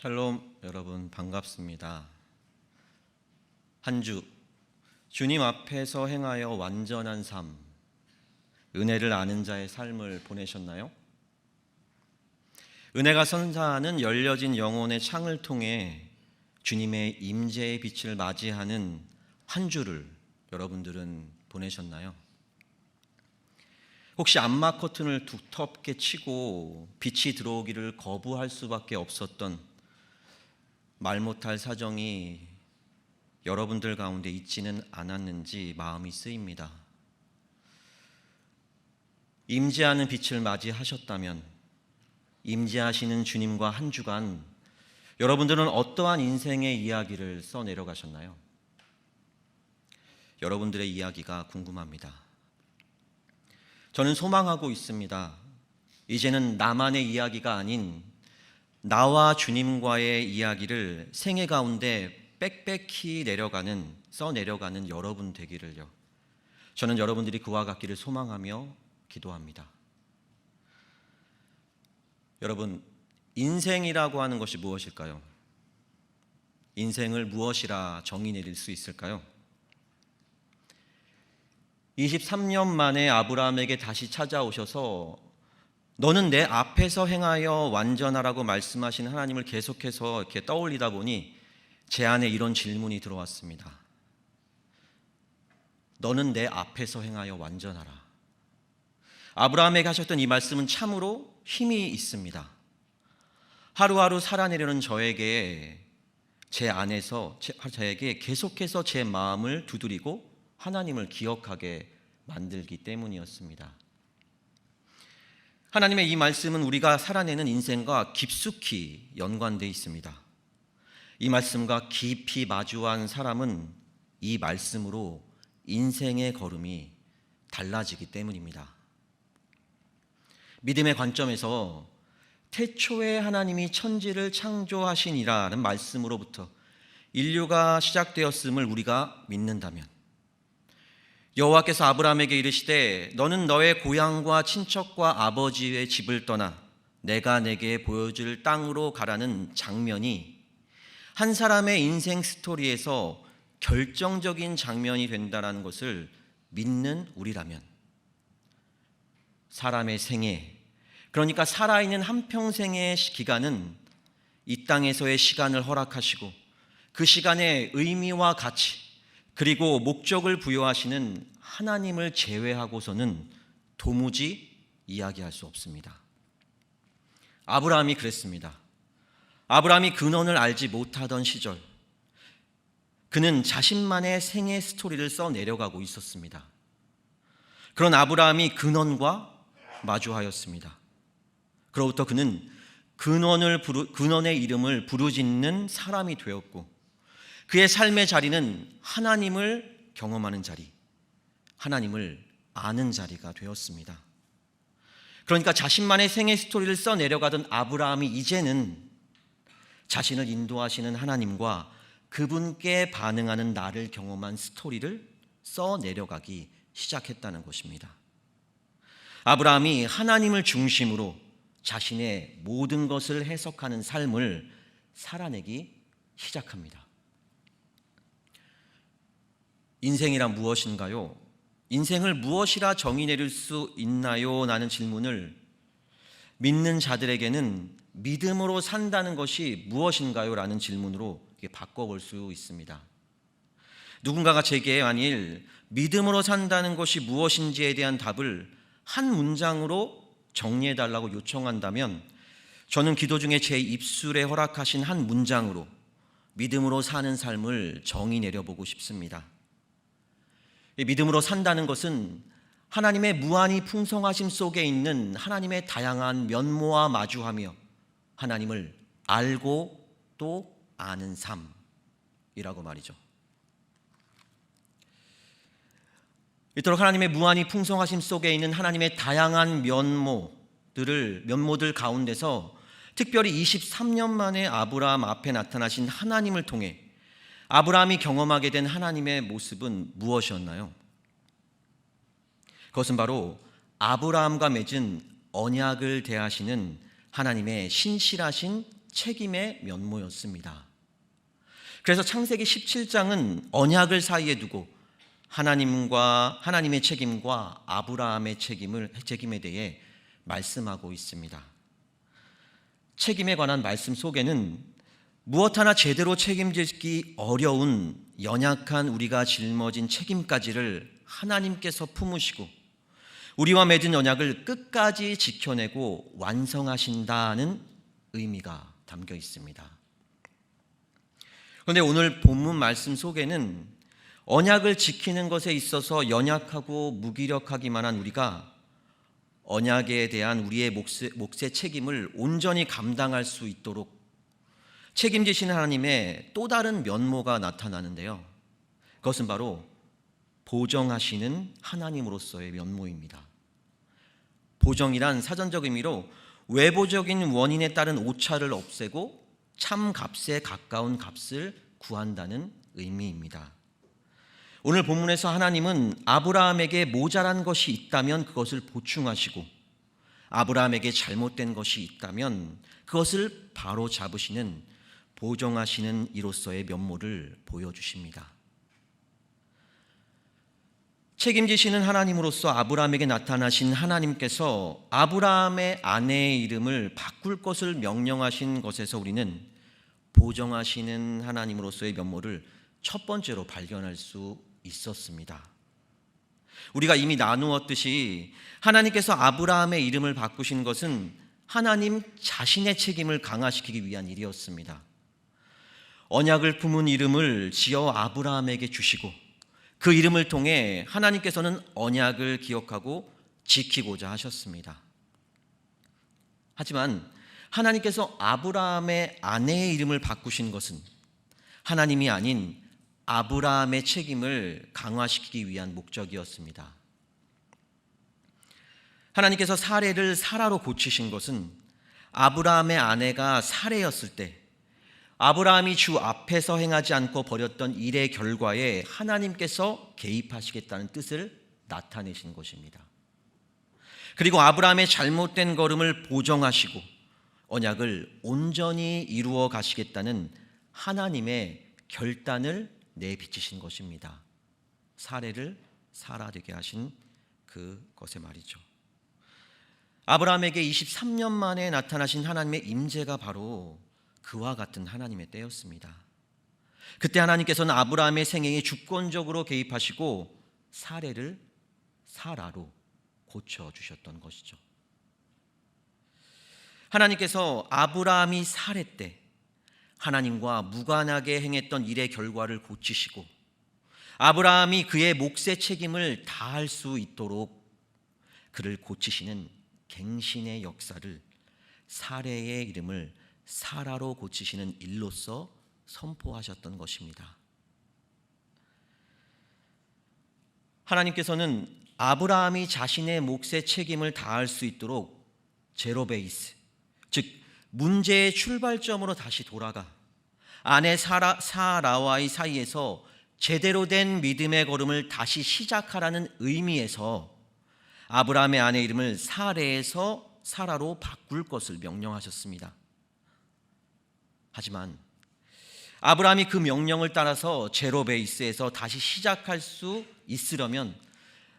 샬롬 여러분 반갑습니다. 한 주 주님 앞에서 행하여 완전한 삶, 은혜를 아는 자의 삶을 보내셨나요? 은혜가 선사하는 열려진 영혼의 창을 통해 주님의 임재의 빛을 맞이하는 한 주를 여러분들은 보내셨나요? 혹시 암막 커튼을 두텁게 치고 빛이 들어오기를 거부할 수밖에 없었던 말 못할 사정이 여러분들 가운데 있지는 않았는지 마음이 쓰입니다. 임재하는 빛을 맞이하셨다면 임재하시는 주님과 한 주간 여러분들은 어떠한 인생의 이야기를 써내려가셨나요? 여러분들의 이야기가 궁금합니다. 저는 소망하고 있습니다. 이제는 나만의 이야기가 아닌 나와 주님과의 이야기를 생애 가운데 빽빽히 써내려가는 여러분 되기를요. 저는 여러분들이 그와 같기를 소망하며 기도합니다. 여러분, 인생이라고 하는 것이 무엇일까요? 인생을 무엇이라 정의 내릴 수 있을까요? 23년 만에 아브라함에게 다시 찾아오셔서 너는 내 앞에서 행하여 완전하라고 말씀하신 하나님을 계속해서 이렇게 떠올리다 보니 제 안에 이런 질문이 들어왔습니다. 너는 내 앞에서 행하여 완전하라. 아브라함에게 하셨던 이 말씀은 참으로 힘이 있습니다. 하루하루 살아내려는 저에게 저에게 계속해서 제 마음을 두드리고 하나님을 기억하게 만들기 때문이었습니다. 하나님의 이 말씀은 우리가 살아내는 인생과 깊숙이 연관되어 있습니다. 이 말씀과 깊이 마주한 사람은 이 말씀으로 인생의 걸음이 달라지기 때문입니다. 믿음의 관점에서 태초에 하나님이 천지를 창조하시니라는 말씀으로부터 인류가 시작되었음을 우리가 믿는다면, 여호와께서 아브라함에게 이르시되 너는 너의 고향과 친척과 아버지의 집을 떠나 내가 내게 보여줄 땅으로 가라는 장면이 한 사람의 인생 스토리에서 결정적인 장면이 된다는 것을 믿는 우리라면, 사람의 생애, 그러니까 살아있는 한평생의 기간은 이 땅에서의 시간을 허락하시고 그 시간에 의미와 가치 그리고 목적을 부여하시는 하나님을 제외하고서는 도무지 이야기할 수 없습니다. 아브라함이 그랬습니다. 아브라함이 근원을 알지 못하던 시절, 그는 자신만의 생애 스토리를 써내려가고 있었습니다. 그런 아브라함이 근원과 마주하였습니다. 그로부터 그는 근원의 이름을 부르짖는 사람이 되었고, 그의 삶의 자리는 하나님을 경험하는 자리, 하나님을 아는 자리가 되었습니다. 그러니까 자신만의 생애 스토리를 써내려가던 아브라함이 이제는 자신을 인도하시는 하나님과 그분께 반응하는 나를 경험한 스토리를 써내려가기 시작했다는 것입니다. 아브라함이 하나님을 중심으로 자신의 모든 것을 해석하는 삶을 살아내기 시작합니다. 인생이란 무엇인가요? 인생을 무엇이라 정의 내릴 수 있나요? 라는 질문을 믿는 자들에게는 믿음으로 산다는 것이 무엇인가요? 라는 질문으로 바꿔볼 수 있습니다. 누군가가 제게 만일 믿음으로 산다는 것이 무엇인지에 대한 답을 한 문장으로 정리해달라고 요청한다면, 저는 기도 중에 제 입술에 허락하신 한 문장으로 믿음으로 사는 삶을 정의 내려보고 싶습니다. 믿음으로 산다는 것은 하나님의 무한히 풍성하심 속에 있는 하나님의 다양한 면모와 마주하며 하나님을 알고 또 아는 삶이라고 말이죠. 이토록 하나님의 무한히 풍성하심 속에 있는 하나님의 다양한 면모들 가운데서 특별히 23년 만에 아브라함 앞에 나타나신 하나님을 통해 아브라함이 경험하게 된 하나님의 모습은 무엇이었나요? 그것은 바로 아브라함과 맺은 언약을 대하시는 하나님의 신실하신 책임의 면모였습니다. 그래서 창세기 17장은 언약을 사이에 두고 하나님의 책임과 아브라함의 책임에 대해 말씀하고 있습니다. 책임에 관한 말씀 속에는 무엇 하나 제대로 책임지기 어려운 연약한 우리가 짊어진 책임까지를 하나님께서 품으시고 우리와 맺은 언약을 끝까지 지켜내고 완성하신다는 의미가 담겨 있습니다. 그런데 오늘 본문 말씀 속에는 언약을 지키는 것에 있어서 연약하고 무기력하기만 한 우리가 언약에 대한 우리의 몫의 책임을 온전히 감당할 수 있도록 책임지시는 하나님의 또 다른 면모가 나타나는데요. 그것은 바로 보정하시는 하나님으로서의 면모입니다. 보정이란 사전적 의미로 외부적인 원인에 따른 오차를 없애고 참 값에 가까운 값을 구한다는 의미입니다. 오늘 본문에서 하나님은 아브라함에게 모자란 것이 있다면 그것을 보충하시고 아브라함에게 잘못된 것이 있다면 그것을 바로 잡으시는 보정하시는 이로서의 면모를 보여주십니다. 책임지시는 하나님으로서 아브라함에게 나타나신 하나님께서 아브라함의 아내의 이름을 바꿀 것을 명령하신 것에서 우리는 보정하시는 하나님으로서의 면모를 첫 번째로 발견할 수 있었습니다. 우리가 이미 나누었듯이 하나님께서 아브라함의 이름을 바꾸신 것은 하나님 자신의 책임을 강화시키기 위한 일이었습니다. 언약을 품은 이름을 지어 아브라함에게 주시고 그 이름을 통해 하나님께서는 언약을 기억하고 지키고자 하셨습니다. 하지만 하나님께서 아브라함의 아내의 이름을 바꾸신 것은 하나님이 아닌 아브라함의 책임을 강화시키기 위한 목적이었습니다. 하나님께서 사레를 사라로 고치신 것은 아브라함의 아내가 사레였을 때 아브라함이 주 앞에서 행하지 않고 버렸던 일의 결과에 하나님께서 개입하시겠다는 뜻을 나타내신 것입니다. 그리고 아브라함의 잘못된 걸음을 보정하시고 언약을 온전히 이루어 가시겠다는 하나님의 결단을 내비치신 것입니다. 사레를 사라 되게 하신 그것의 말이죠. 아브라함에게 23년 만에 나타나신 하나님의 임재가 바로 그와 같은 하나님의 때였습니다. 그때 하나님께서는 아브라함의 생애에 주권적으로 개입하시고 사레를 사라로 고쳐주셨던 것이죠. 하나님께서 아브라함이 사레 때 하나님과 무관하게 행했던 일의 결과를 고치시고 아브라함이 그의 몫의 책임을 다할 수 있도록 그를 고치시는 갱신의 역사를 사레의 이름을 사라로 고치시는 일로서 선포하셨던 것입니다. 하나님께서는 아브라함이 자신의 몫의 책임을 다할 수 있도록 제로베이스, 즉 문제의 출발점으로 다시 돌아가 아내 사라와의 사이에서 제대로 된 믿음의 걸음을 다시 시작하라는 의미에서 아브라함의 아내 이름을 사레에서 사라로 바꿀 것을 명령하셨습니다. 하지만 아브라함이 그 명령을 따라서 제로베이스에서 다시 시작할 수 있으려면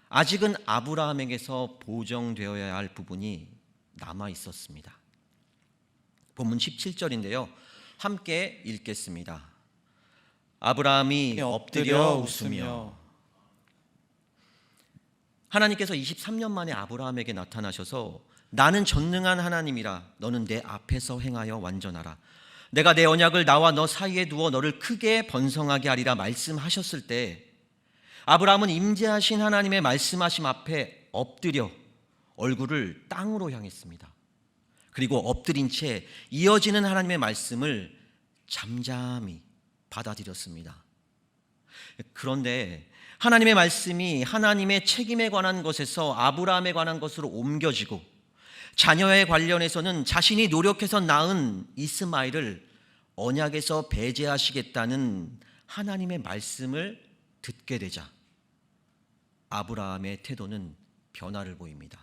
아직은 아브라함에게서 보정되어야 할 부분이 남아 있었습니다. 본문 17절인데요. 함께 읽겠습니다. 아브라함이 엎드려 웃으며. 하나님께서 23년 만에 아브라함에게 나타나셔서 나는 전능한 하나님이라 너는 내 앞에서 행하여 완전하라. 내가 내 언약을 나와 너 사이에 두어 너를 크게 번성하게 하리라 말씀하셨을 때 아브라함은 임재하신 하나님의 말씀하심 앞에 엎드려 얼굴을 땅으로 향했습니다. 그리고 엎드린 채 이어지는 하나님의 말씀을 잠잠히 받아들였습니다. 그런데 하나님의 말씀이 하나님의 책임에 관한 것에서 아브라함에 관한 것으로 옮겨지고 자녀에 관련해서는 자신이 노력해서 낳은 이스마엘을 언약에서 배제하시겠다는 하나님의 말씀을 듣게 되자 아브라함의 태도는 변화를 보입니다.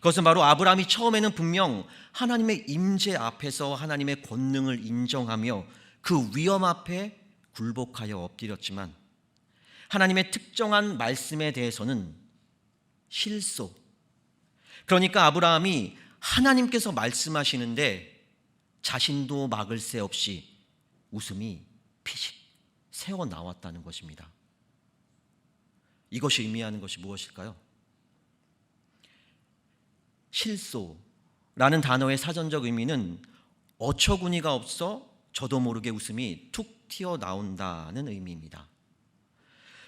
그것은 바로 아브라함이 처음에는 분명 하나님의 임재 앞에서 하나님의 권능을 인정하며 그 위험 앞에 굴복하여 엎드렸지만 하나님의 특정한 말씀에 대해서는 실소, 그러니까 아브라함이 하나님께서 말씀하시는데 자신도 막을 새 없이 웃음이 피식 새어 나왔다는 것입니다. 이것이 의미하는 것이 무엇일까요? 실소라는 단어의 사전적 의미는 어처구니가 없어 저도 모르게 웃음이 툭 튀어나온다는 의미입니다.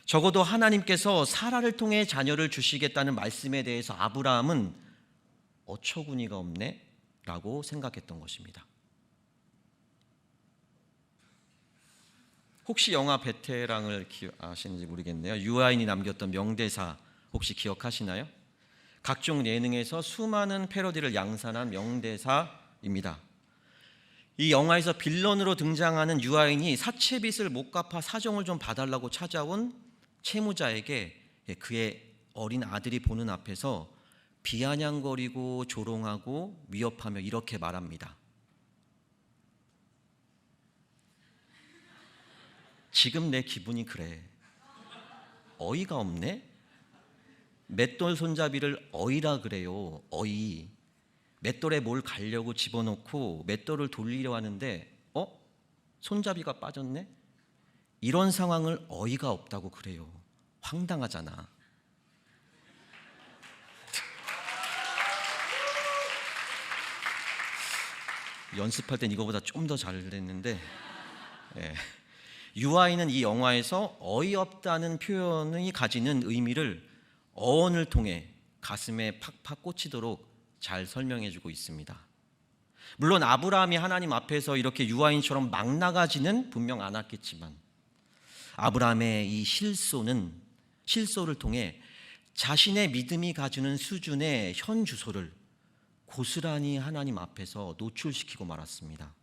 적어도 하나님께서 사라를 통해 자녀를 주시겠다는 말씀에 대해서 아브라함은 어처구니가 없네 라고 생각했던 것입니다. 혹시 영화 베테랑을 아시는지 모르겠네요. 유아인이 남겼던 명대사 혹시 기억하시나요? 각종 예능에서 수많은 패러디를 양산한 명대사입니다. 이 영화에서 빌런으로 등장하는 유아인이 사채빚을 못 갚아 사정을 좀 봐달라고 찾아온 채무자에게 그의 어린 아들이 보는 앞에서 비아냥거리고 조롱하고 위협하며 이렇게 말합니다. 지금 내 기분이 그래. 어이가 없네? 맷돌 손잡이를 어이라 그래요. 어이. 맷돌에 뭘 가려고 집어넣고 맷돌을 돌리려 하는데 손잡이가 빠졌네? 이런 상황을 어이가 없다고 그래요. 황당하잖아. 연습할 땐 이거보다 좀 더 잘 됐는데 유아인은 이 영화에서 어이없다는 표현이 가지는 의미를 어원을 통해 가슴에 팍팍 꽂히도록 잘 설명해주고 있습니다. 물론 아브라함이 하나님 앞에서 이렇게 유아인처럼 막 나가지는 분명 않았겠지만 아브라함의 이 실소를 통해 자신의 믿음이 가지는 수준의 현 주소를 고스란히 하나님 앞에서 노출시키고 말았습니다.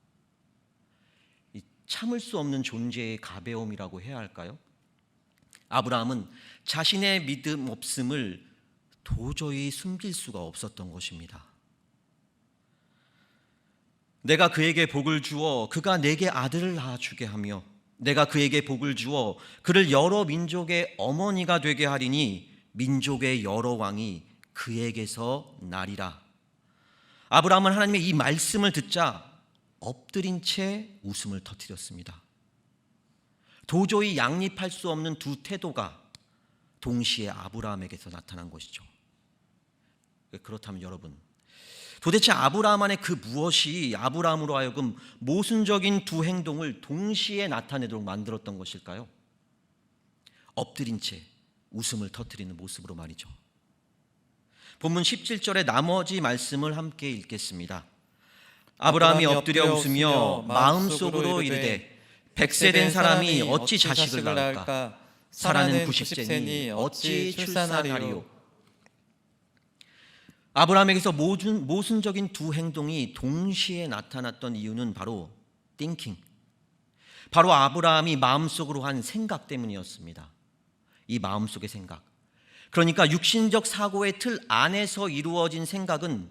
참을 수 없는 존재의 가벼움이라고 해야 할까요? 아브라함은 자신의 믿음 없음을 도저히 숨길 수가 없었던 것입니다. 내가 그에게 복을 주어 그가 내게 아들을 낳아주게 하며 내가 그에게 복을 주어 그를 여러 민족의 어머니가 되게 하리니 민족의 여러 왕이 그에게서 나리라. 아브라함은 하나님의 이 말씀을 듣자 엎드린 채 웃음을 터뜨렸습니다. 도저히 양립할 수 없는 두 태도가 동시에 아브라함에게서 나타난 것이죠. 그렇다면 여러분, 도대체 아브라함 안에 그 무엇이 아브라함으로 하여금 모순적인 두 행동을 동시에 나타내도록 만들었던 것일까요? 엎드린 채 웃음을 터뜨리는 모습으로 말이죠. 본문 17절의 나머지 말씀을 함께 읽겠습니다. 아브라함이 엎드려 웃으며 마음속으로 이르되 100세 된 사람이 어찌 자식을 낳을까? 사라는 90세니 어찌 출산하리요? 아브라함에게서 모순적인 두 행동이 동시에 나타났던 이유는 바로 thinking, 바로 아브라함이 마음속으로 한 생각 때문이었습니다. 이 마음속의 생각, 그러니까 육신적 사고의 틀 안에서 이루어진 생각은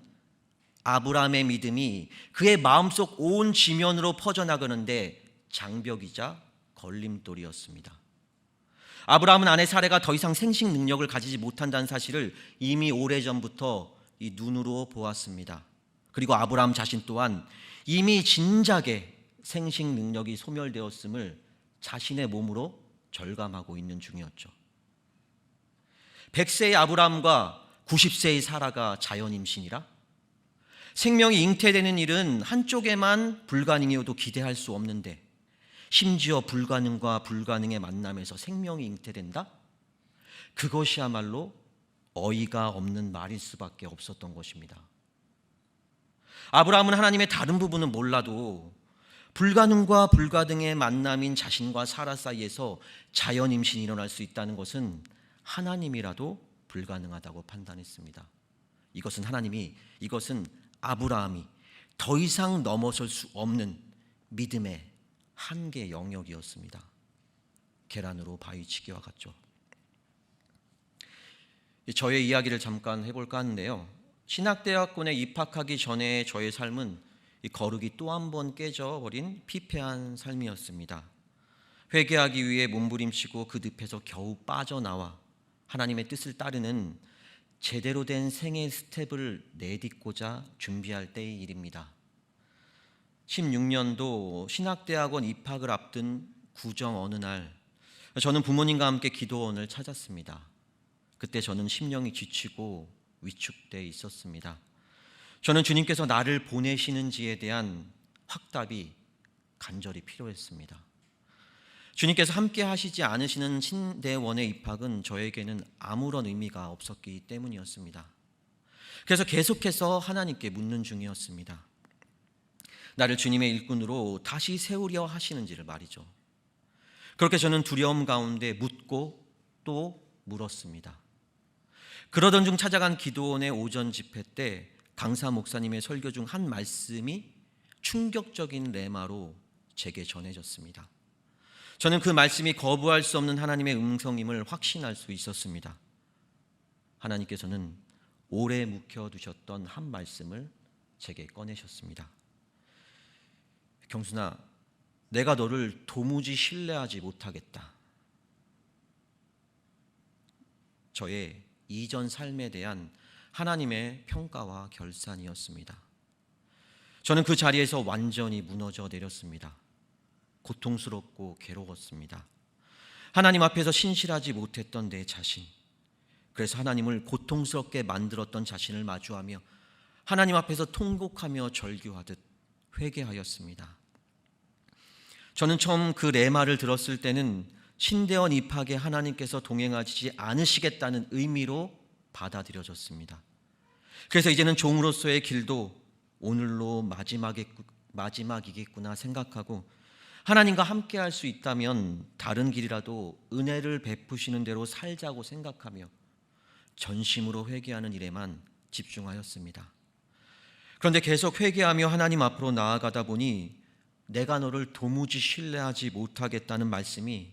아브라함의 믿음이 그의 마음속 온 지면으로 퍼져나가는데 장벽이자 걸림돌이었습니다. 아브라함은 아내 사레가 더 이상 생식 능력을 가지지 못한다는 사실을 이미 오래전부터 이 눈으로 보았습니다. 그리고 아브라함 자신 또한 이미 진작에 생식 능력이 소멸되었음을 자신의 몸으로 절감하고 있는 중이었죠. 100세의 아브라함과 90세의 사라가 자연 임신이라? 생명이 잉태되는 일은 한쪽에만 불가능이어도 기대할 수 없는데 심지어 불가능과 불가능의 만남에서 생명이 잉태된다? 그것이야말로 어이가 없는 말일 수밖에 없었던 것입니다. 아브라함은 하나님의 다른 부분은 몰라도 불가능과 불가능의 만남인 자신과 사라 사이에서 자연 임신이 일어날 수 있다는 것은 하나님이라도 불가능하다고 판단했습니다. 이것은 아브라함이 더 이상 넘어설 수 없는 믿음의 한계 영역이었습니다. 계란으로 바위치기와 같죠. 저의 이야기를 잠깐 해볼까 하는데요. 신학대학원에 입학하기 전에 저의 삶은 이 거룩이 또 한 번 깨져버린 피폐한 삶이었습니다. 회개하기 위해 몸부림치고 그 늪에서 겨우 빠져나와 하나님의 뜻을 따르는 제대로 된 생애 스텝을 내딛고자 준비할 때의 일입니다. 16년도 신학대학원 입학을 앞둔 구정 어느 날, 저는 부모님과 함께 기도원을 찾았습니다. 그때 저는 심령이 지치고 위축되어 있었습니다. 저는 주님께서 나를 보내시는지에 대한 확답이 간절히 필요했습니다. 주님께서 함께 하시지 않으시는 신대원의 입학은 저에게는 아무런 의미가 없었기 때문이었습니다. 그래서 계속해서 하나님께 묻는 중이었습니다. 나를 주님의 일꾼으로 다시 세우려 하시는지를 말이죠. 그렇게 저는 두려움 가운데 묻고 또 물었습니다. 그러던 중 찾아간 기도원의 오전 집회 때 강사 목사님의 설교 중 한 말씀이 충격적인 레마로 제게 전해졌습니다. 저는 그 말씀이 거부할 수 없는 하나님의 음성임을 확신할 수 있었습니다. 하나님께서는 오래 묵혀두셨던 한 말씀을 제게 꺼내셨습니다. 경순아, 내가 너를 도무지 신뢰하지 못하겠다. 저의 이전 삶에 대한 하나님의 평가와 결산이었습니다. 저는 그 자리에서 완전히 무너져 내렸습니다. 고통스럽고 괴로웠습니다. 하나님 앞에서 신실하지 못했던 내 자신, 그래서 하나님을 고통스럽게 만들었던 자신을 마주하며 하나님 앞에서 통곡하며 절규하듯 회개하였습니다. 저는 처음 그 레마를 들었을 때는 신대원 입학에 하나님께서 동행하지 않으시겠다는 의미로 받아들여졌습니다. 그래서 이제는 종으로서의 길도 오늘로 마지막이겠구나 생각하고 하나님과 함께 할 수 있다면 다른 길이라도 은혜를 베푸시는 대로 살자고 생각하며 전심으로 회개하는 일에만 집중하였습니다. 그런데 계속 회개하며 하나님 앞으로 나아가다 보니 내가 너를 도무지 신뢰하지 못하겠다는 말씀이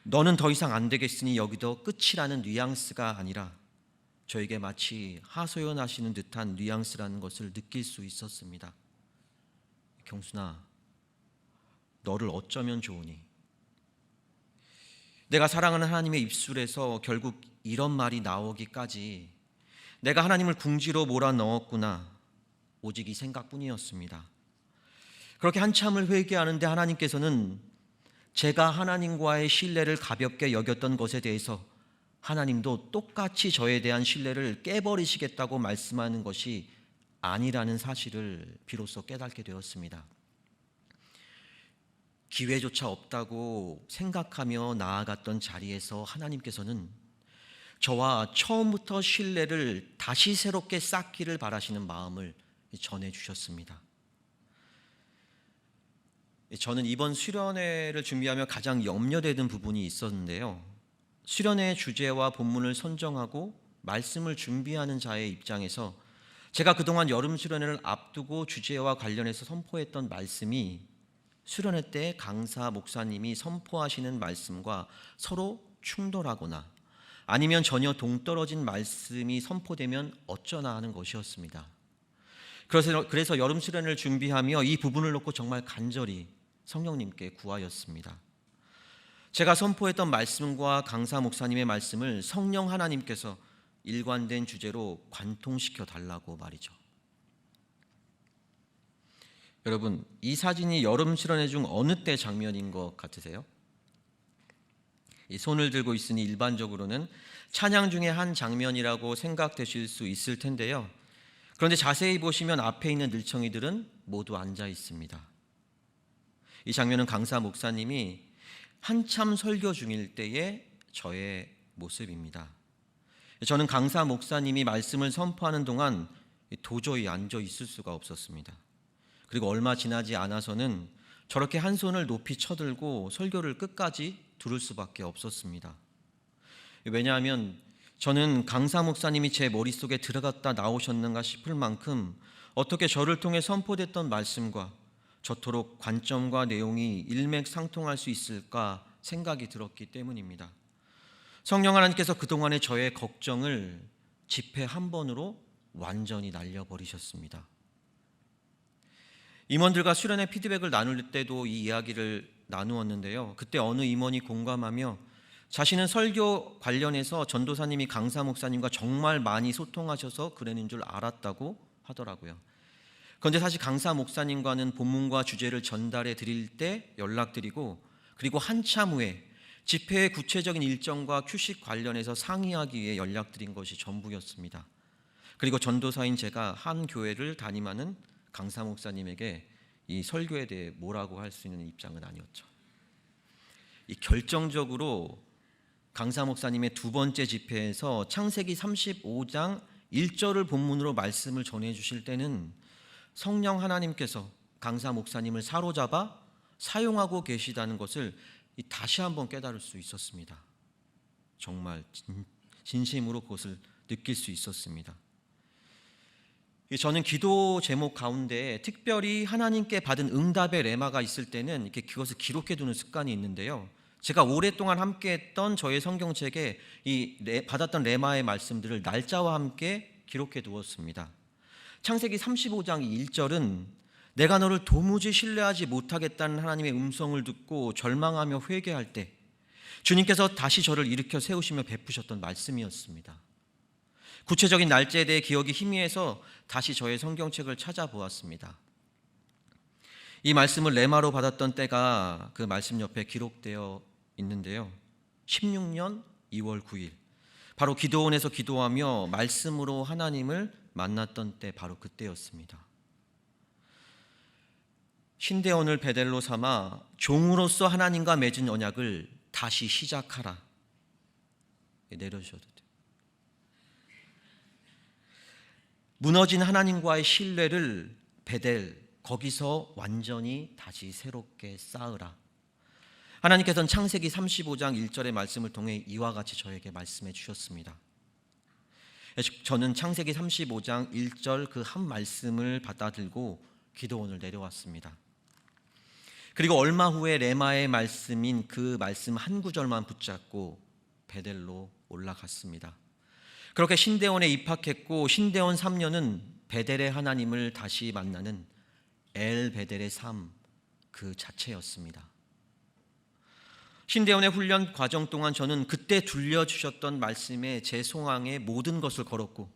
너는 더 이상 안 되겠으니 여기도 끝이라는 뉘앙스가 아니라 저에게 마치 하소연하시는 듯한 뉘앙스라는 것을 느낄 수 있었습니다. 경순아, 너를 어쩌면 좋으니? 내가 사랑하는 하나님의 입술에서 결국 이런 말이 나오기까지 내가 하나님을 궁지로 몰아넣었구나, 오직 이 생각뿐이었습니다. 그렇게 한참을 회개하는데 하나님께서는 제가 하나님과의 신뢰를 가볍게 여겼던 것에 대해서 하나님도 똑같이 저에 대한 신뢰를 깨버리시겠다고 말씀하는 것이 아니라는 사실을 비로소 깨닫게 되었습니다. 기회조차 없다고 생각하며 나아갔던 자리에서 하나님께서는 저와 처음부터 신뢰를 다시 새롭게 쌓기를 바라시는 마음을 전해주셨습니다. 저는 이번 수련회를 준비하며 가장 염려되는 부분이 있었는데요. 수련회의 주제와 본문을 선정하고 말씀을 준비하는 자의 입장에서 제가 그동안 여름 수련회를 앞두고 주제와 관련해서 선포했던 말씀이 수련회 때 강사 목사님이 선포하시는 말씀과 서로 충돌하거나 아니면 전혀 동떨어진 말씀이 선포되면 어쩌나 하는 것이었습니다. 그래서 여름 수련회를 준비하며 이 부분을 놓고 정말 간절히 성령님께 구하였습니다. 제가 선포했던 말씀과 강사 목사님의 말씀을 성령 하나님께서 일관된 주제로 관통시켜 달라고 말이죠. 여러분, 이 사진이 여름 수련회 중 어느 때 장면인 것 같으세요? 이 손을 들고 있으니 일반적으로는 찬양 중에 한 장면이라고 생각되실 수 있을 텐데요. 그런데 자세히 보시면 앞에 있는 늘청이들은 모두 앉아 있습니다. 이 장면은 강사 목사님이 한참 설교 중일 때의 저의 모습입니다. 저는 강사 목사님이 말씀을 선포하는 동안 도저히 앉아 있을 수가 없었습니다. 그리고 얼마 지나지 않아서는 저렇게 한 손을 높이 쳐들고 설교를 끝까지 들을 수밖에 없었습니다. 왜냐하면 저는 강사 목사님이 제 머릿속에 들어갔다 나오셨는가 싶을 만큼 어떻게 저를 통해 선포됐던 말씀과 저토록 관점과 내용이 일맥상통할 수 있을까 생각이 들었기 때문입니다. 성령 하나님께서 그동안의 저의 걱정을 집회 한 번으로 완전히 날려버리셨습니다. 임원들과 수련회 피드백을 나눌 때도 이 이야기를 나누었는데요. 그때 어느 임원이 공감하며 자신은 설교 관련해서 전도사님이 강사 목사님과 정말 많이 소통하셔서 그러는 줄 알았다고 하더라고요. 그런데 사실 강사 목사님과는 본문과 주제를 전달해 드릴 때 연락드리고, 그리고 한참 후에 집회의 구체적인 일정과 휴식 관련해서 상의하기 위해 연락드린 것이 전부였습니다. 그리고 전도사인 제가 한 교회를 담임하는 강사 목사님에게 이 설교에 대해 뭐라고 할 수 있는 입장은 아니었죠. 이 결정적으로 강사 목사님의 두 번째 집회에서 창세기 35장 1절을 본문으로 말씀을 전해 주실 때는 성령 하나님께서 강사 목사님을 사로잡아 사용하고 계시다는 것을 다시 한번 깨달을 수 있었습니다. 정말 진심으로 그것을 느낄 수 있었습니다. 저는 기도 제목 가운데 특별히 하나님께 받은 응답의 레마가 있을 때는 이렇게 그것을 기록해 두는 습관이 있는데요. 제가 오랫동안 함께했던 저의 성경책에 받았던 레마의 말씀들을 날짜와 함께 기록해 두었습니다. 창세기 35장 1절은 내가 너를 도무지 신뢰하지 못하겠다는 하나님의 음성을 듣고 절망하며 회개할 때 주님께서 다시 저를 일으켜 세우시며 베푸셨던 말씀이었습니다. 구체적인 날짜에 대해 기억이 희미해서 다시 저의 성경책을 찾아보았습니다. 이 말씀을 레마로 받았던 때가 그 말씀 옆에 기록되어 있는데요. 16년 2월 9일 바로 기도원에서 기도하며 말씀으로 하나님을 만났던 때 바로 그때였습니다. 신대원을 베델로 삼아 종으로서 하나님과 맺은 언약을 다시 시작하라. 내려주셔도 돼요. 무너진 하나님과의 신뢰를 베델 거기서 완전히 다시 새롭게 쌓으라. 하나님께서는 창세기 35장 1절의 말씀을 통해 이와 같이 저에게 말씀해 주셨습니다. 저는 창세기 35장 1절 그 한 말씀을 받아들고 기도원을 내려왔습니다. 그리고 얼마 후에 레마의 말씀인 그 말씀 한 구절만 붙잡고 베델로 올라갔습니다. 그렇게 신대원에 입학했고 신대원 3년은 베델의 하나님을 다시 만나는 엘 베델의 삶 그 자체였습니다. 신대원의 훈련 과정 동안 저는 그때 들려주셨던 말씀에 제 소망의 모든 것을 걸었고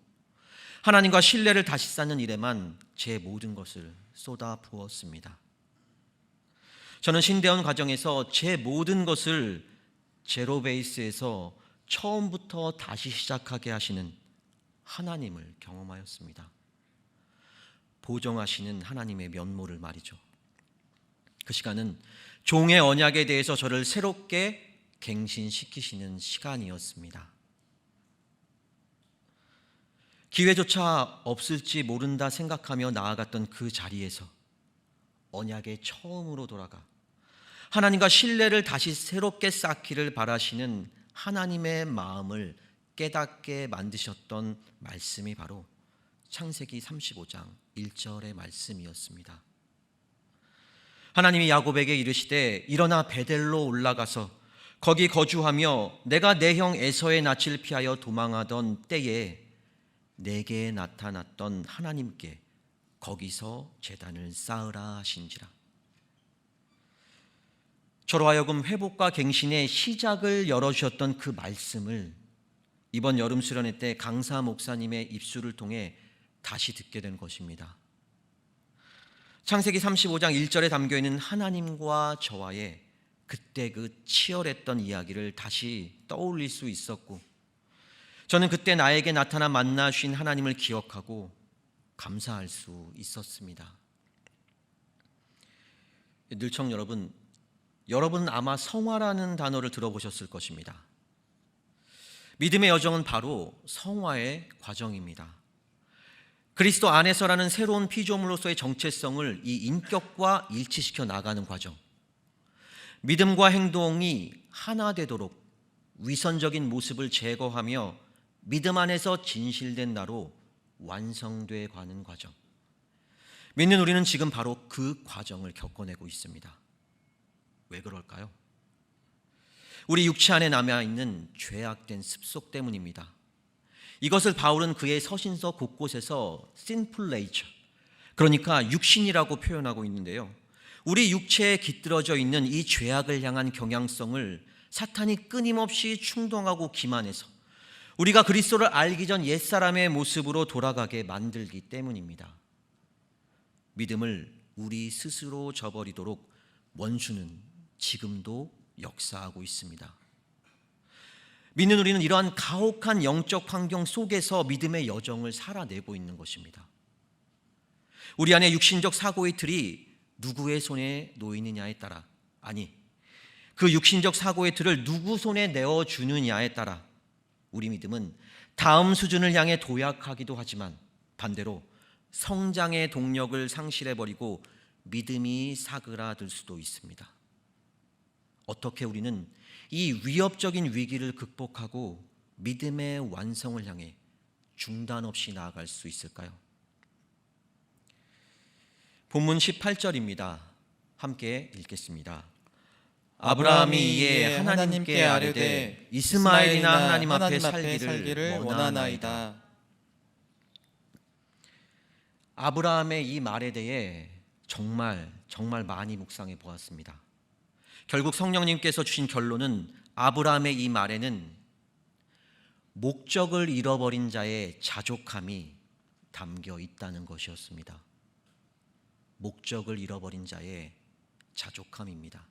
하나님과 신뢰를 다시 쌓는 일에만 제 모든 것을 쏟아 부었습니다. 저는 신대원 과정에서 제 모든 것을 제로 베이스에서 처음부터 다시 시작하게 하시는 하나님을 경험하였습니다. 보정하시는 하나님의 면모를 말이죠. 그 시간은 종의 언약에 대해서 저를 새롭게 갱신시키시는 시간이었습니다. 기회조차 없을지 모른다 생각하며 나아갔던 그 자리에서 언약에 처음으로 돌아가 하나님과 신뢰를 다시 새롭게 쌓기를 바라시는 하나님의 마음을 깨닫게 만드셨던 말씀이 바로 창세기 35장 1절의 말씀이었습니다. 하나님이 야곱에게 이르시되 일어나 베델로 올라가서 거기 거주하며 내가 내 형 에서의 낯을 피하여 도망하던 때에 내게 나타났던 하나님께 거기서 제단을 쌓으라 하신지라. 저로 하여금 회복과 갱신의 시작을 열어주셨던 그 말씀을 이번 여름 수련회 때 강사 목사님의 입술을 통해 다시 듣게 된 것입니다. 창세기 35장 1절에 담겨있는 하나님과 저와의 그때 그 치열했던 이야기를 다시 떠올릴 수 있었고 저는 그때 나에게 나타나 만나 주신 하나님을 기억하고 감사할 수 있었습니다. 늘청 여러분은 아마 성화라는 단어를 들어보셨을 것입니다. 믿음의 여정은 바로 성화의 과정입니다. 그리스도 안에서라는 새로운 피조물로서의 정체성을 이 인격과 일치시켜 나가는 과정. 믿음과 행동이 하나 되도록 위선적인 모습을 제거하며 믿음 안에서 진실된 나로 완성돼 가는 과정. 믿는 우리는 지금 바로 그 과정을 겪어내고 있습니다. 왜 그럴까요? 우리 육체 안에 남아있는 죄악된 습속 때문입니다. 이것을 바울은 그의 서신서 곳곳에서 sinful nature, 그러니까 육신이라고 표현하고 있는데요. 우리 육체에 깃들어져 있는 이 죄악을 향한 경향성을 사탄이 끊임없이 충동하고 기만해서 우리가 그리스도를 알기 전 옛사람의 모습으로 돌아가게 만들기 때문입니다. 믿음을 우리 스스로 저버리도록 원수는 지금도 역사하고 있습니다. 믿는 우리는 이러한 가혹한 영적 환경 속에서 믿음의 여정을 살아내고 있는 것입니다. 우리 안에 육신적 사고의 틀이 누구의 손에 놓이느냐에 따라, 아니, 그 육신적 사고의 틀을 누구 손에 내어주느냐에 따라 우리 믿음은 다음 수준을 향해 도약하기도 하지만 반대로 성장의 동력을 상실해버리고 믿음이 사그라들 수도 있습니다. 어떻게 우리는 이 위협적인 위기를 극복하고 믿음의 완성을 향해 중단 없이 나아갈 수 있을까요? 본문 18절입니다. 함께 읽겠습니다. 아브라함이 이에 하나님께 아뢰되 이스마엘이나 하나님 앞에 살기를 원하나이다. 아브라함의 이 말에 대해 정말 많이 묵상해 보았습니다. 결국 성령님께서 주신 결론은 아브라함의 이 말에는 목적을 잃어버린 자의 자족함이 담겨 있다는 것이었습니다. 목적을 잃어버린 자의 자족함입니다.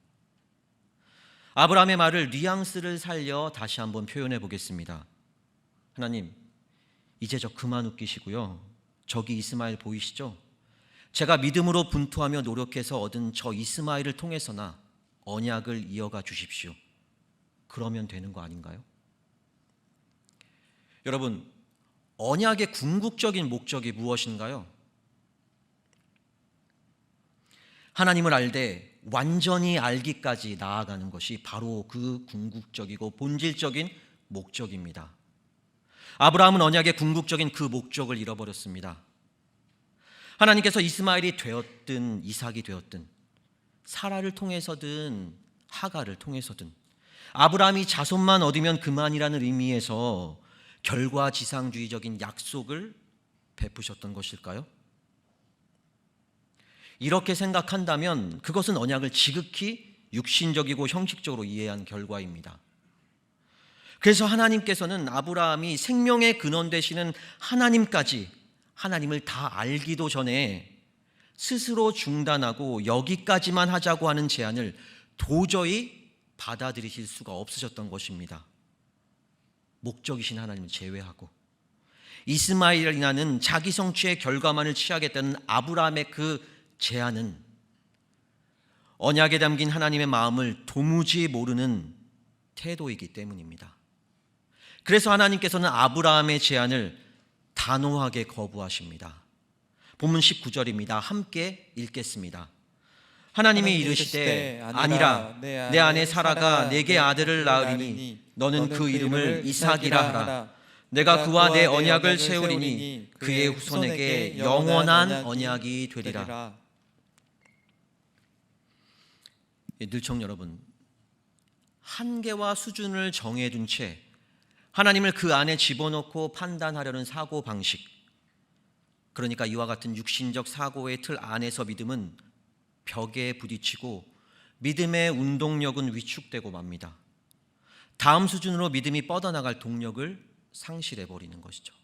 아브라함의 말을 뉘앙스를 살려 다시 한번 표현해 보겠습니다. 하나님, 이제 저 그만 웃기시고요. 저기 이스마엘 보이시죠? 제가 믿음으로 분투하며 노력해서 얻은 저 이스마엘을 통해서나 언약을 이어가 주십시오. 그러면 되는 거 아닌가요? 여러분, 언약의 궁극적인 목적이 무엇인가요? 하나님을 알되 완전히 알기까지 나아가는 것이 바로 그 궁극적이고 본질적인 목적입니다. 아브라함은 언약의 궁극적인 그 목적을 잃어버렸습니다. 하나님께서 이스마엘이 되었든 이삭이 되었든 사라를 통해서든 하가를 통해서든 아브라함이 자손만 얻으면 그만이라는 의미에서 결과지상주의적인 약속을 베푸셨던 것일까요? 이렇게 생각한다면 그것은 언약을 지극히 육신적이고 형식적으로 이해한 결과입니다. 그래서 하나님께서는 아브라함이 생명의 근원 되시는 하나님까지 하나님을 다 알기도 전에 스스로 중단하고 여기까지만 하자고 하는 제안을 도저히 받아들이실 수가 없으셨던 것입니다. 목적이신 하나님을 제외하고 이스마엘이라는 자기 성취의 결과만을 취하겠다는 아브라함의 그 제안은 언약에 담긴 하나님의 마음을 도무지 모르는 태도이기 때문입니다. 그래서 하나님께서는 아브라함의 제안을 단호하게 거부하십니다. 본문 19절입니다. 함께 읽겠습니다. 하나님이 이르시되 아니라 내 아내 사라가 내게 아들을 낳으리니 너는 그 이름을 이삭이라 하라. 내가 그와 내 언약을 세우리니 그의 후손에게 영원한 언약이 되리라. 늘청 여러분, 한계와 수준을 정해둔 채 하나님을 그 안에 집어넣고 판단하려는 사고방식, 그러니까 이와 같은 육신적 사고의 틀 안에서 믿음은 벽에 부딪히고 믿음의 운동력은 위축되고 맙니다. 다음 수준으로 믿음이 뻗어나갈 동력을 상실해버리는 것이죠.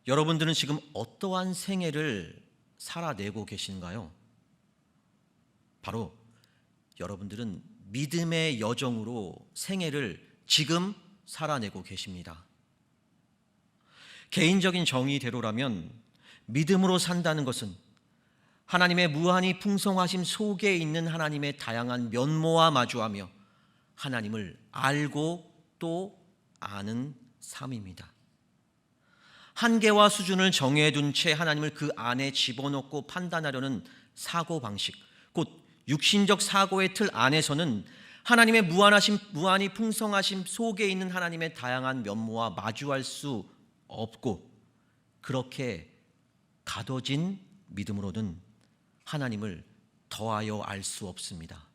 여러분들은 지금 어떠한 생애를 살아내고 계신가요? 바로 여러분들은 믿음의 여정으로 생애를 지금 살아내고 계십니다. 개인적인 정의대로라면 믿음으로 산다는 것은 하나님의 무한히 풍성하심 속에 있는 하나님의 다양한 면모와 마주하며 하나님을 알고 또 아는 삶입니다. 한계와 수준을 정해둔 채 하나님을 그 안에 집어넣고 판단하려는 사고방식, 곧 육신적 사고의 틀 안에서는 하나님의 무한히 풍성하심 속에 있는 하나님의 다양한 면모와 마주할 수 없고, 그렇게 가둬진 믿음으로는 하나님을 더하여 알 수 없습니다.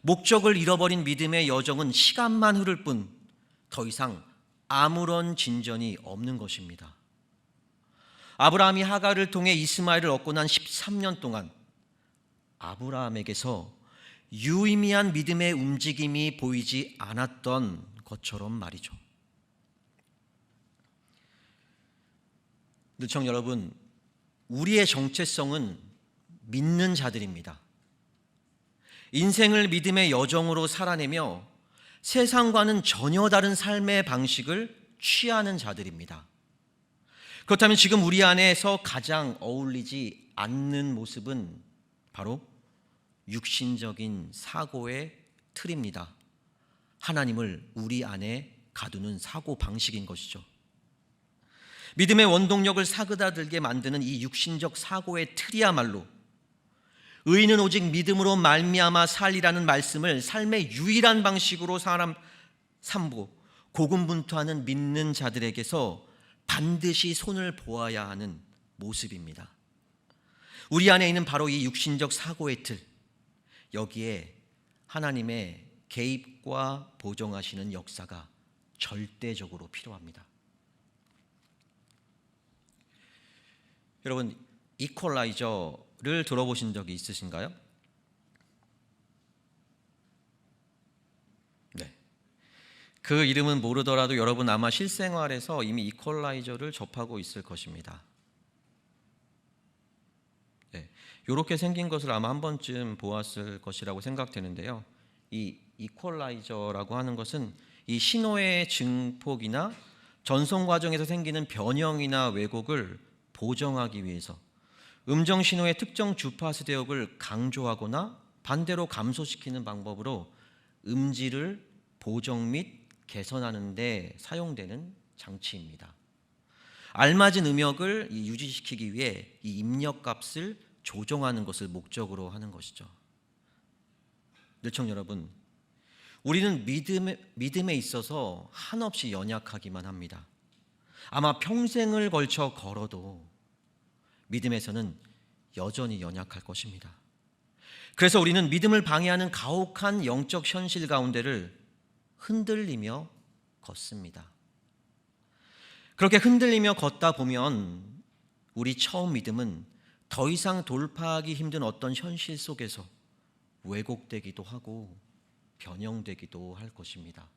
목적을 잃어버린 믿음의 여정은 시간만 흐를 뿐 더 이상 아무런 진전이 없는 것입니다. 아브라함이 하갈을 통해 이스마엘을 얻고 난 13년 동안 아브라함에게서 유의미한 믿음의 움직임이 보이지 않았던 것처럼 말이죠. 늘청 여러분, 우리의 정체성은 믿는 자들입니다. 인생을 믿음의 여정으로 살아내며 세상과는 전혀 다른 삶의 방식을 취하는 자들입니다. 그렇다면 지금 우리 안에서 가장 어울리지 않는 모습은 바로 육신적인 사고의 틀입니다. 하나님을 우리 안에 가두는 사고 방식인 것이죠. 믿음의 원동력을 사그라들게 만드는 이 육신적 사고의 틀이야말로 의인은 오직 믿음으로 말미암아 살리라는 말씀을 삶의 유일한 방식으로 사람 삼고 고군분투하는 믿는 자들에게서 반드시 손을 보아야 하는 모습입니다. 우리 안에 있는 바로 이 육신적 사고의 틀, 여기에 하나님의 개입과 보정하시는 역사가 절대적으로 필요합니다. 여러분, 이퀄라이저를 들어보신 적이 있으신가요? 네. 그 이름은 모르더라도 여러분 아마 실생활에서 이미 이퀄라이저를 접하고 있을 것입니다. 네. 이렇게 생긴 것을 아마 한 번쯤 보았을 것이라고 생각되는데요. 이 이퀄라이저라고 하는 것은 이 신호의 증폭이나 전송 과정에서 생기는 변형이나 왜곡을 보정하기 위해서 음정 신호의 특정 주파수 대역을 강조하거나 반대로 감소시키는 방법으로 음질을 보정 및 개선하는 데 사용되는 장치입니다. 알맞은 음역을 유지시키기 위해 이 입력값을 조정하는 것을 목적으로 하는 것이죠. 늘청 여러분, 우리는 믿음에 있어서 한없이 연약하기만 합니다. 아마 평생을 걸쳐 걸어도 믿음에서는 여전히 연약할 것입니다. 그래서 우리는 믿음을 방해하는 가혹한 영적 현실 가운데를 흔들리며 걷습니다. 그렇게 흔들리며 걷다 보면 우리 처음 믿음은 더 이상 돌파하기 힘든 어떤 현실 속에서 왜곡되기도 하고 변형되기도 할 것입니다.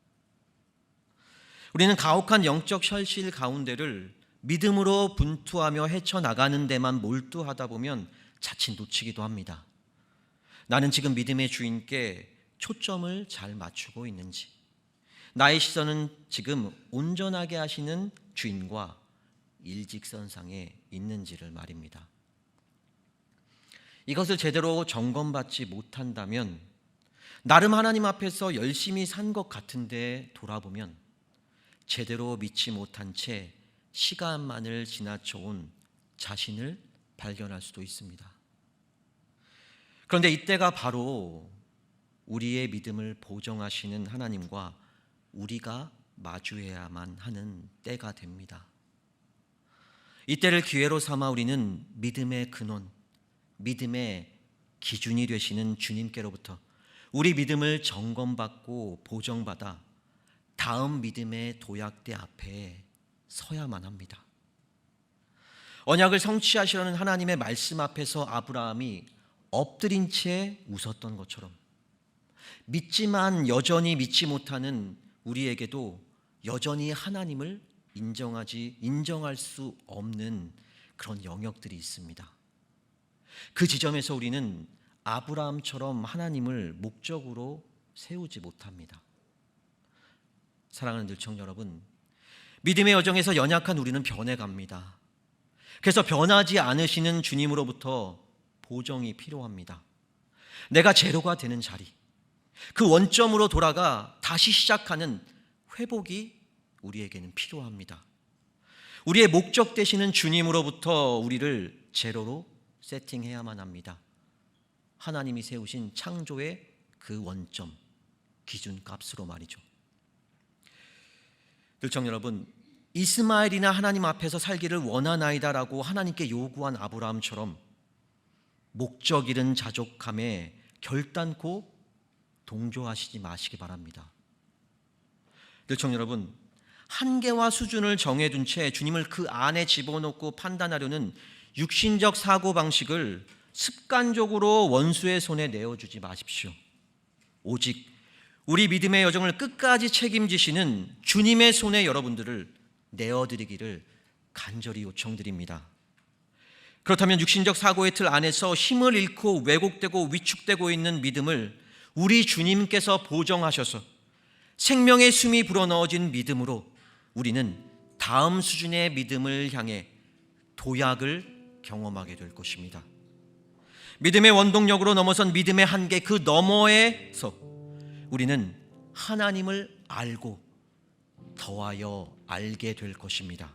우리는 가혹한 영적 현실 가운데를 믿음으로 분투하며 헤쳐나가는 데만 몰두하다 보면 자칫 놓치기도 합니다. 나는 지금 믿음의 주인께 초점을 잘 맞추고 있는지, 나의 시선은 지금 온전하게 하시는 주인과 일직선상에 있는지를 말입니다. 이것을 제대로 점검받지 못한다면 나름 하나님 앞에서 열심히 산 것 같은데 돌아보면 제대로 믿지 못한 채 시간만을 지나쳐온 자신을 발견할 수도 있습니다. 그런데 이때가 바로 우리의 믿음을 보정하시는 하나님과 우리가 마주해야만 하는 때가 됩니다. 이때를 기회로 삼아 우리는 믿음의 근원, 믿음의 기준이 되시는 주님께로부터 우리 믿음을 점검받고 보정받아 다음 믿음의 도약대 앞에 서야만 합니다. 언약을 성취하시려는 하나님의 말씀 앞에서 아브라함이 엎드린 채 웃었던 것처럼 믿지만 여전히 믿지 못하는 우리에게도 여전히 하나님을 인정할 수 없는 그런 영역들이 있습니다. 그 지점에서 우리는 아브라함처럼 하나님을 목적으로 세우지 못합니다. 사랑하는 늘청 여러분, 믿음의 여정에서 연약한 우리는 변해갑니다. 그래서 변하지 않으시는 주님으로부터 보정이 필요합니다. 내가 제로가 되는 자리, 그 원점으로 돌아가 다시 시작하는 회복이 우리에게는 필요합니다. 우리의 목적 되시는 주님으로부터 우리를 제로로 세팅해야만 합니다. 하나님이 세우신 창조의 그 원점, 기준값으로 말이죠. 늘청 여러분, 이스마엘이나 하나님 앞에서 살기를 원하나이다라고 하나님께 요구한 아브라함처럼 목적 잃은 자족함에 결단코 동조하시지 마시기 바랍니다. 늘청 여러분, 한계와 수준을 정해둔 채 주님을 그 안에 집어넣고 판단하려는 육신적 사고방식을 습관적으로 원수의 손에 내어주지 마십시오. 오직 우리 믿음의 여정을 끝까지 책임지시는 주님의 손에 여러분들을 내어드리기를 간절히 요청드립니다. 그렇다면 육신적 사고의 틀 안에서 힘을 잃고 왜곡되고 위축되고 있는 믿음을 우리 주님께서 보정하셔서 생명의 숨이 불어넣어진 믿음으로 우리는 다음 수준의 믿음을 향해 도약을 경험하게 될 것입니다. 믿음의 원동력으로 넘어선 믿음의 한계, 그 너머에서 우리는 하나님을 알고 더하여 알게 될 것입니다.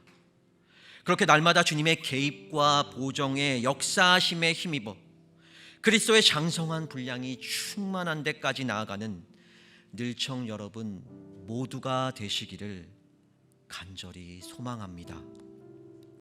그렇게 날마다 주님의 개입과 보정의 역사하심에 힘입어 그리스도의 장성한 분량이 충만한 데까지 나아가는 늘청 여러분 모두가 되시기를 간절히 소망합니다.